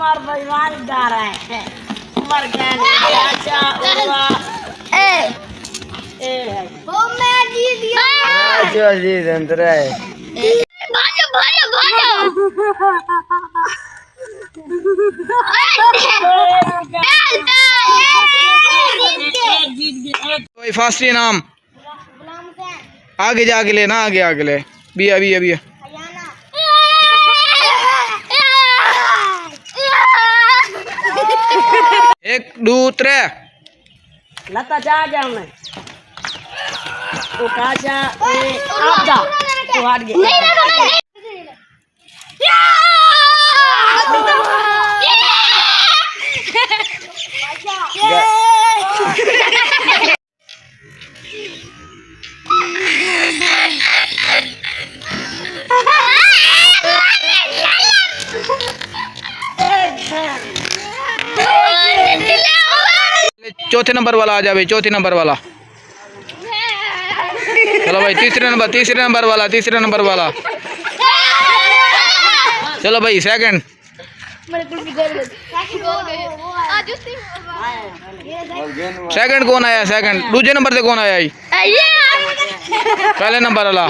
और बेईमान गा रहा है उमर खान अच्छा हुआ वो मैं जीत गया अच्छा जी अंतरा है भागो भागो भागो कोई फास्टी नाम आगे जाके ले ना आगे आगे ले भी अभी अभी एक दो त्रे लता जा गया मैं तो काचा आपदा तो हार गया चौथे नंबर वाला आ जावे चौथे नंबर वाला चलो भाई तीसरे नंबर वाला चलो भाई सेकंड कौन आया सेकंड दूसरे नंबर से कौन आया पहले नंबर वाला